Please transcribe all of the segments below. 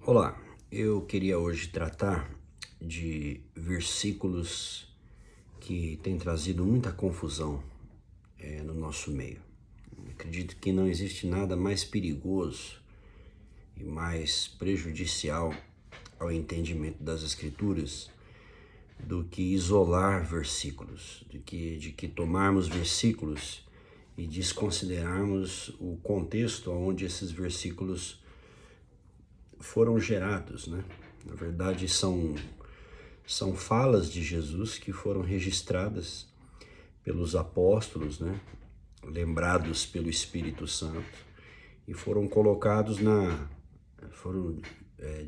Olá, eu queria hoje tratar de versículos que têm trazido muita confusão no nosso meio. Acredito que não existe nada mais perigoso e mais prejudicial ao entendimento das Escrituras do que isolar versículos, de que tomarmos versículos e desconsiderarmos o contexto onde esses versículos foram gerados, né? Na verdade, são falas de Jesus que foram registradas pelos apóstolos, né? Lembrados pelo Espírito Santo e foram colocados foram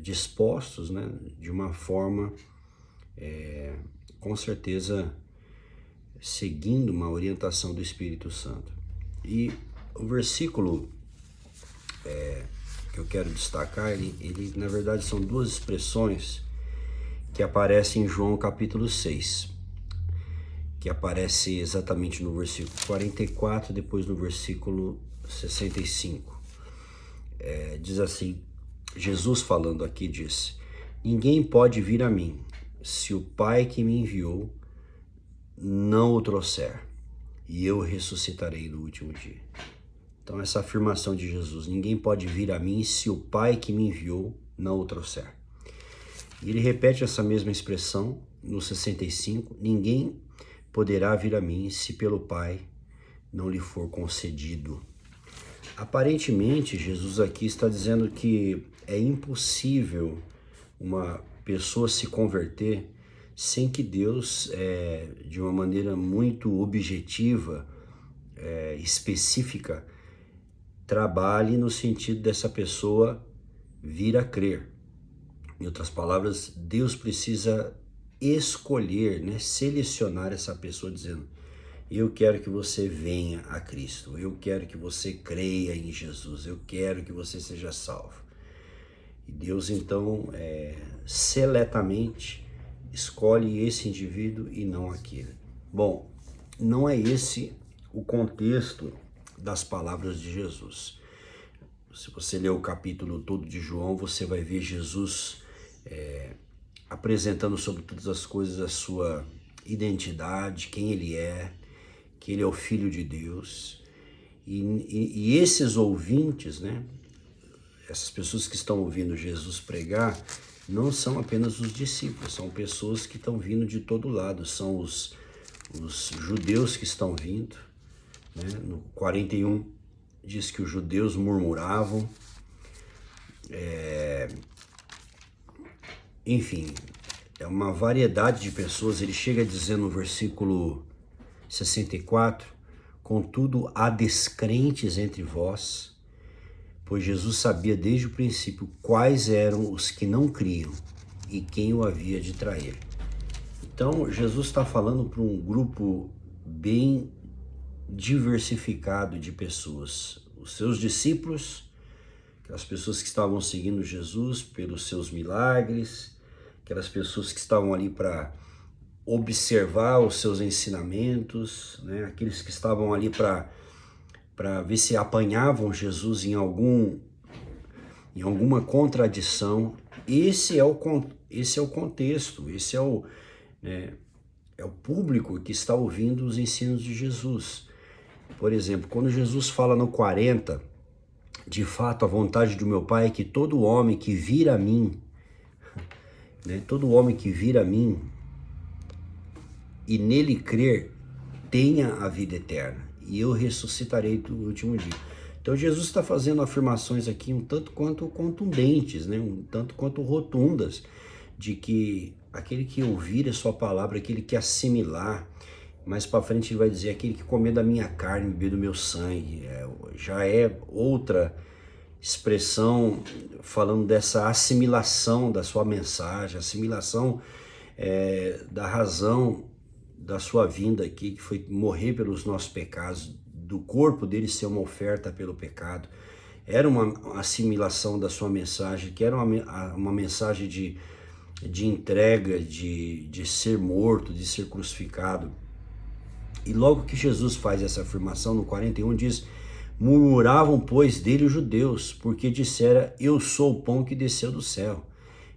dispostos, né? De uma forma, com certeza, seguindo uma orientação do Espírito Santo. E o versículo que eu quero destacar, ele na verdade são duas expressões que aparecem em João capítulo 6, que aparece exatamente no versículo 44, depois no versículo 65. Diz assim, Jesus falando aqui diz: ninguém pode vir a mim se o Pai que me enviou não o trouxer, e eu ressuscitarei no último dia. Então essa afirmação de Jesus, ninguém pode vir a mim se o Pai que me enviou não o trouxer. E ele repete essa mesma expressão no 65, ninguém poderá vir a mim se pelo Pai não lhe for concedido. Aparentemente, Jesus aqui está dizendo que é impossível uma pessoa se converter sem que Deus, de uma maneira muito objetiva, específica, trabalhe no sentido dessa pessoa vir a crer. Em outras palavras, Deus precisa escolher, né, selecionar essa pessoa dizendo: eu quero que você venha a Cristo, eu quero que você creia em Jesus, eu quero que você seja salvo. E Deus então seletamente escolhe esse indivíduo e não aquele. Bom, não é esse o contexto das palavras de Jesus. Se você ler o capítulo todo de João, você vai ver Jesus apresentando sobre todas as coisas a sua identidade, quem ele é, que ele é o Filho de Deus. E esses ouvintes, né, essas pessoas que estão ouvindo Jesus pregar, não são apenas os discípulos, são pessoas que estão vindo de todo lado, são os judeus que estão vindo, né? No 41 diz que os judeus murmuravam, enfim, é uma variedade de pessoas. Ele chega a dizer no versículo 64, contudo há descrentes entre vós, pois Jesus sabia desde o princípio quais eram os que não criam e quem o havia de trair. Então Jesus está falando para um grupo bem diversificado de pessoas, os seus discípulos, aquelas pessoas que estavam seguindo Jesus pelos seus milagres, aquelas pessoas que estavam ali para observar os seus ensinamentos, né? Aqueles que estavam ali para ver se apanhavam Jesus em alguma contradição. Esse é o contexto, esse é o público que está ouvindo os ensinos de Jesus. Por exemplo, quando Jesus fala no 40, de fato a vontade do meu Pai é que todo homem que vir a mim, né, todo homem que vir a mim e nele crer, tenha a vida eterna, e eu ressuscitarei no último dia. Então Jesus está fazendo afirmações aqui um tanto quanto contundentes, né, um tanto quanto rotundas, de que aquele que ouvir a sua palavra, aquele que assimilar, mais para frente ele vai dizer, aquele que comer da minha carne, beber do meu sangue, já é outra expressão falando dessa assimilação da sua mensagem, assimilação da razão da sua vinda aqui, que foi morrer pelos nossos pecados, do corpo dele ser uma oferta pelo pecado. Era uma assimilação da sua mensagem, que era uma mensagem de entrega, de ser morto, de ser crucificado. E logo que Jesus faz essa afirmação, no 41 diz, Murmuravam, pois, dele os judeus, porque dissera, eu sou o pão que desceu do céu.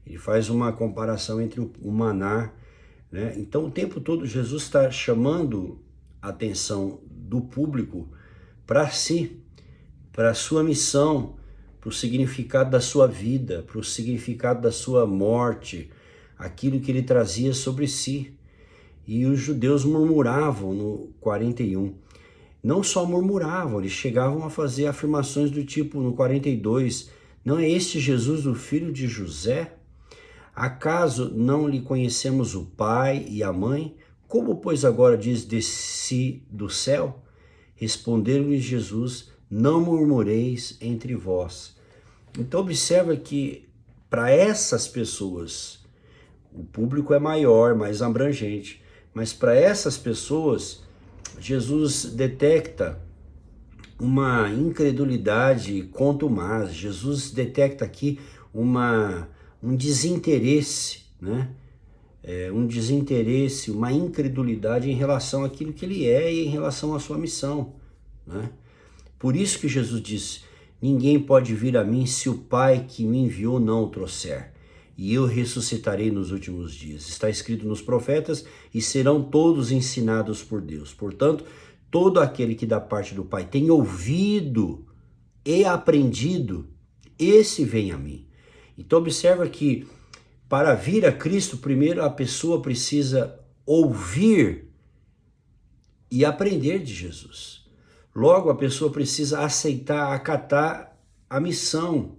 Ele faz uma comparação entre o maná, né? Então, o tempo todo, Jesus está chamando a atenção do público para si, para a sua missão, para o significado da sua vida, para o significado da sua morte, aquilo que ele trazia sobre si. E os judeus murmuravam no 41. Não só murmuravam, eles chegavam a fazer afirmações do tipo no 42, não é este Jesus o filho de José? Acaso não lhe conhecemos o pai e a mãe? Como, pois, agora diz desci do céu? Responderam-lhe Jesus, não murmureis entre vós. Então observa que para essas pessoas, o público é maior, mais abrangente, mas para essas pessoas, Jesus detecta uma incredulidade contumaz. Jesus detecta aqui um desinteresse, né? Um desinteresse, uma incredulidade em relação àquilo que ele é e em relação à sua missão, né? Por isso que Jesus disse, ninguém pode vir a mim se o Pai que me enviou não o trouxer, e eu ressuscitarei nos últimos dias. Está escrito nos profetas, e serão todos ensinados por Deus. Portanto, todo aquele que da parte do Pai tem ouvido e aprendido, esse vem a mim. Então observa que para vir a Cristo, primeiro a pessoa precisa ouvir e aprender de Jesus. Logo, a pessoa precisa aceitar, acatar a missão,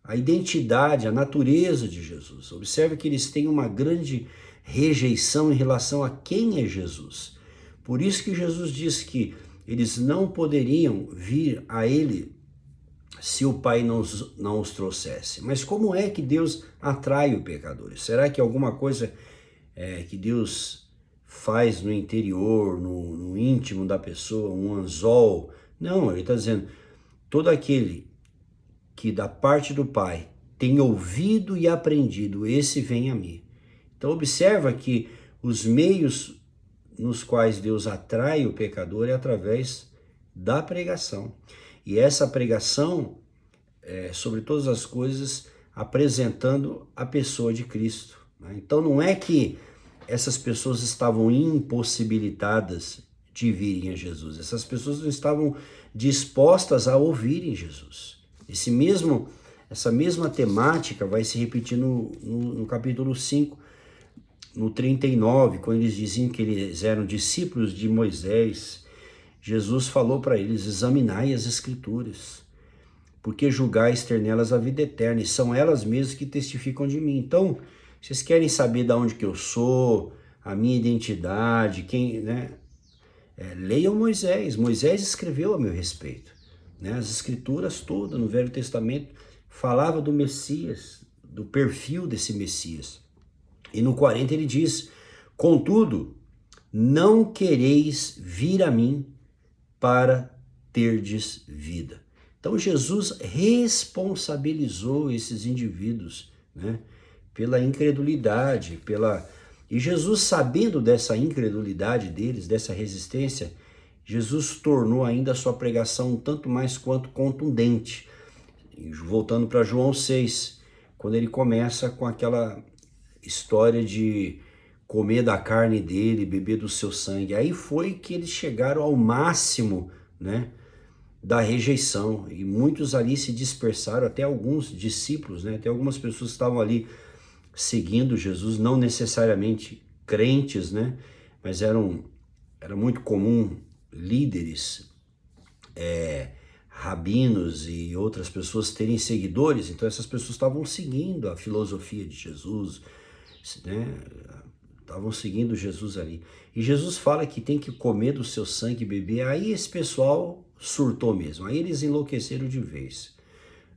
a identidade, a natureza de Jesus. Observe que eles têm uma grande rejeição em relação a quem é Jesus. Por isso que Jesus diz que eles não poderiam vir a ele se o Pai não os trouxesse. Mas como é que Deus atrai os pecadores? Será que alguma coisa que Deus faz no interior, no íntimo da pessoa, um anzol? Não, ele está dizendo, todo aquele que da parte do Pai tem ouvido e aprendido, esse vem a mim. Então observa que os meios nos quais Deus atrai o pecador é através da pregação. E essa pregação é sobre todas as coisas apresentando a pessoa de Cristo, né? Então não é que essas pessoas estavam impossibilitadas de virem a Jesus. Essas pessoas não estavam dispostas a ouvirem Jesus. Essa mesma temática vai se repetir no capítulo 5, no 39, quando eles diziam que eles eram discípulos de Moisés. Jesus falou para eles, examinai as Escrituras, porque julgais ter nelas a vida eterna, e são elas mesmas que testificam de mim. Então, vocês querem saber de onde que eu sou, a minha identidade, quem, né? Leiam Moisés. Moisés escreveu a meu respeito, né? As Escrituras todas no Velho Testamento falava do Messias, do perfil desse Messias. E no 40 ele diz, contudo, não quereis vir a mim para terdes vida. Então Jesus responsabilizou esses indivíduos, né, pela incredulidade, e Jesus, sabendo dessa incredulidade deles, dessa resistência, Jesus tornou ainda a sua pregação um tanto mais quanto contundente. Voltando para João 6, quando ele começa com aquela história de comer da carne dele, beber do seu sangue. Aí foi que eles chegaram ao máximo, né, da rejeição, e muitos ali se dispersaram, até alguns discípulos, né, até algumas pessoas que estavam ali seguindo Jesus, não necessariamente crentes, né, mas era muito comum líderes, rabinos e outras pessoas terem seguidores, então essas pessoas estavam seguindo a filosofia de Jesus, né, estavam seguindo Jesus ali. E Jesus fala que tem que comer do seu sangue e beber. Aí esse pessoal surtou mesmo. Aí eles enlouqueceram de vez,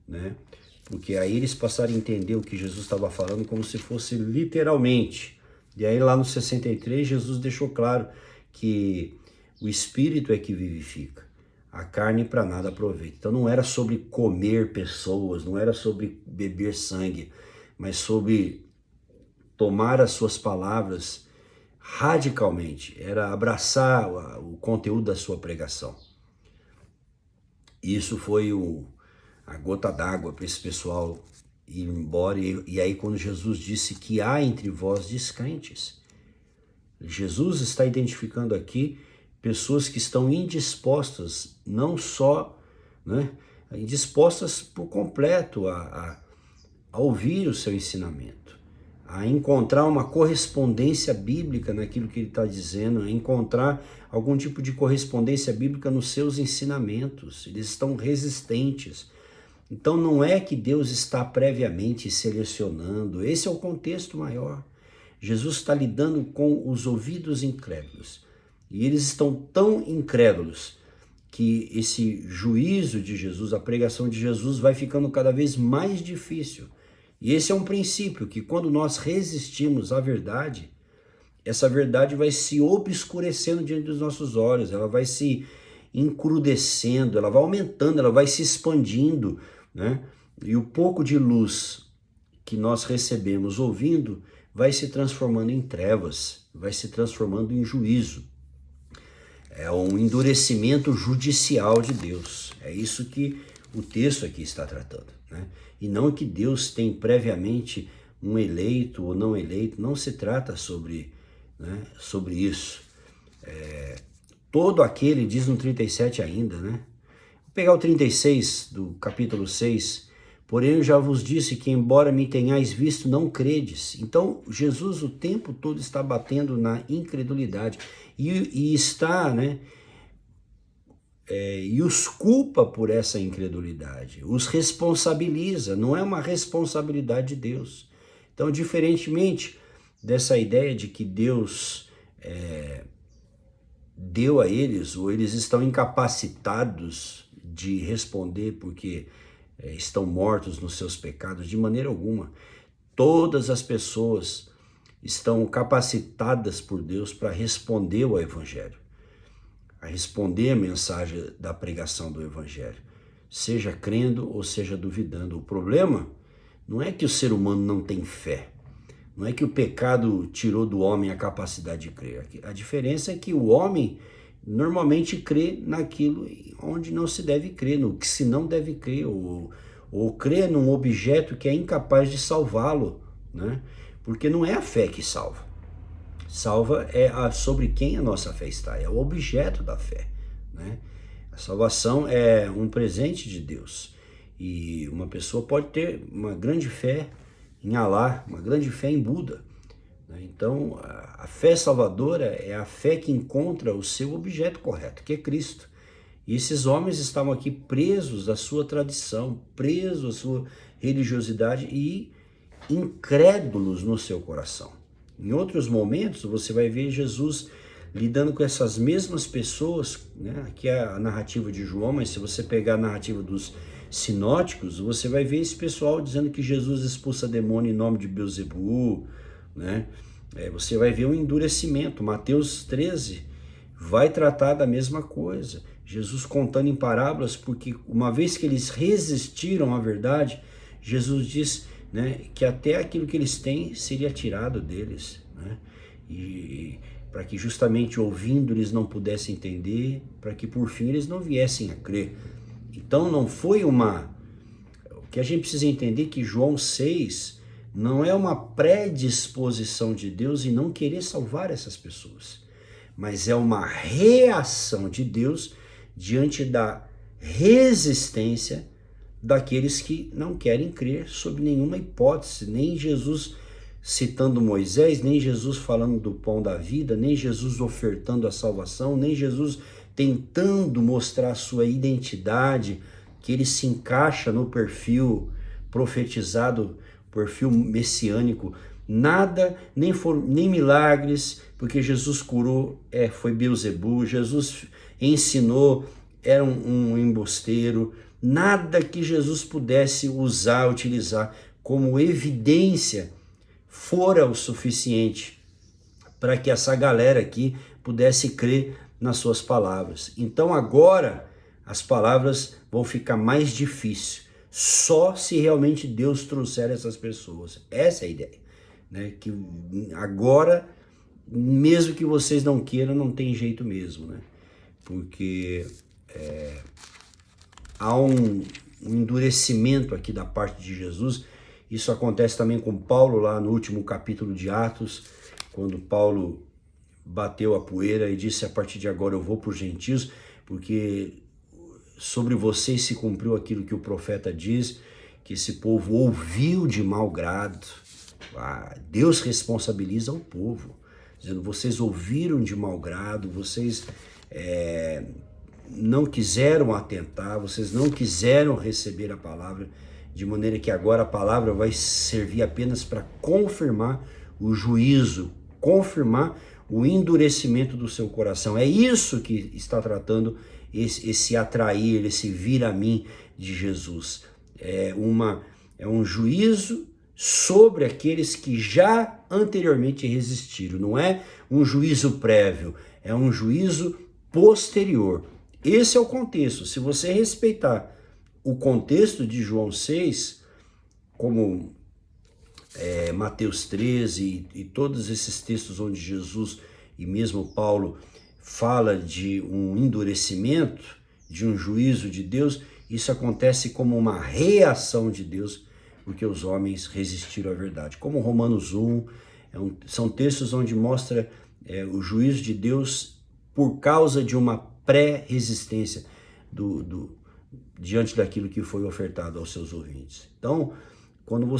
né? Porque aí eles passaram a entender o que Jesus estava falando como se fosse literalmente. E aí lá no 63 Jesus deixou claro que o Espírito é que vivifica. A carne para nada aproveita. Então não era sobre comer pessoas, não era sobre beber sangue, mas sobre tomar as suas palavras radicalmente, era abraçar o conteúdo da sua pregação. Isso foi a gota d'água para esse pessoal ir embora. E aí quando Jesus disse que há entre vós descrentes, Jesus está identificando aqui pessoas que estão indispostas, não só, né, indispostas por completo a ouvir o seu ensinamento, a encontrar uma correspondência bíblica naquilo que ele está dizendo, a encontrar algum tipo de correspondência bíblica nos seus ensinamentos. Eles estão resistentes. Então não é que Deus está previamente selecionando, esse é o contexto maior. Jesus está lidando com os ouvidos incrédulos. E eles estão tão incrédulos que esse juízo de Jesus, a pregação de Jesus vai ficando cada vez mais difícil. E esse é um princípio que quando nós resistimos à verdade, essa verdade vai se obscurecendo diante dos nossos olhos, ela vai se encrudecendo, ela vai aumentando, ela vai se expandindo, né? E o pouco de luz que nós recebemos ouvindo vai se transformando em trevas, vai se transformando em juízo. É um endurecimento judicial de Deus. É isso que o texto aqui está tratando, né? E não que Deus tem previamente um eleito ou não eleito, não se trata sobre, né, sobre isso. Todo aquele, diz no 37 ainda, né? Vou pegar o 36 do capítulo 6. Porém, eu já vos disse que, embora me tenhais visto, não credes. Então, Jesus o tempo todo está batendo na incredulidade e está, né? E os culpa por essa incredulidade, os responsabiliza, não é uma responsabilidade de Deus. Então, diferentemente dessa ideia de que Deus deu a eles, ou eles estão incapacitados de responder porque estão mortos nos seus pecados, de maneira alguma. Todas as pessoas estão capacitadas por Deus para responder ao Evangelho, a responder a mensagem da pregação do Evangelho, seja crendo ou seja duvidando. O problema não é que o ser humano não tem fé, não é que o pecado tirou do homem a capacidade de crer. A diferença é que o homem normalmente crê naquilo onde não se deve crer, no que se não deve crer, ou crê num objeto que é incapaz de salvá-lo, né? Porque não é a fé que salva. Salva é sobre quem a nossa fé está, é o objeto da fé, né? A salvação é um presente de Deus. E uma pessoa pode ter uma grande fé em Alá, uma grande fé em Buda. Então, a fé salvadora é a fé que encontra o seu objeto correto, que é Cristo. E esses homens estavam aqui presos à sua tradição, presos à sua religiosidade e incrédulos no seu coração. Em outros momentos, você vai ver Jesus lidando com essas mesmas pessoas, né? Aqui é a narrativa de João, mas se você pegar a narrativa dos sinóticos, você vai ver esse pessoal dizendo que Jesus expulsa demônio em nome de Beelzebul, né? Você vai ver um endurecimento. Mateus 13 vai tratar da mesma coisa. Jesus contando em parábolas, porque uma vez que eles resistiram à verdade, Jesus diz, né, que até aquilo que eles têm seria tirado deles, né? E para que justamente ouvindo eles não pudessem entender, para que por fim eles não viessem a crer. Então não foi o que a gente precisa entender, que João 6 não é uma predisposição de Deus em não querer salvar essas pessoas, mas é uma reação de Deus diante da resistência daqueles que não querem crer sob nenhuma hipótese, nem Jesus citando Moisés, nem Jesus falando do pão da vida, nem Jesus ofertando a salvação, nem Jesus tentando mostrar a sua identidade, que ele se encaixa no perfil profetizado, perfil messiânico. Nada, nem milagres, porque Jesus curou, foi Beelzebul, Jesus ensinou, era um embusteiro. Nada que Jesus pudesse utilizar como evidência fora o suficiente para que essa galera aqui pudesse crer nas suas palavras. Então agora as palavras vão ficar mais difíceis, só se realmente Deus trouxer essas pessoas. Essa é a ideia, né? Que agora, mesmo que vocês não queiram, não tem jeito mesmo, né? Porque há um endurecimento aqui da parte de Jesus. Isso acontece também com Paulo lá no último capítulo de Atos, quando Paulo bateu a poeira e disse: a partir de agora eu vou para os gentios, porque sobre vocês se cumpriu aquilo que o profeta diz, que esse povo ouviu de mau grado. Deus responsabiliza o povo, dizendo: vocês ouviram de mau grado, vocês não quiseram atentar, vocês não quiseram receber a palavra, de maneira que agora a palavra vai servir apenas para confirmar o juízo, confirmar o endurecimento do seu coração. É isso que está tratando esse atrair, esse vir a mim de Jesus. É um juízo sobre aqueles que já anteriormente resistiram. Não é um juízo prévio, é um juízo posterior. Esse é o contexto. Se você respeitar o contexto de João 6, como Mateus 13 e todos esses textos onde Jesus e mesmo Paulo fala de um endurecimento, de um juízo de Deus, isso acontece como uma reação de Deus, porque os homens resistiram à verdade. Como Romanos 1, são textos onde mostra o juízo de Deus por causa de uma pré-resistência diante daquilo que foi ofertado aos seus ouvintes. Então, quando você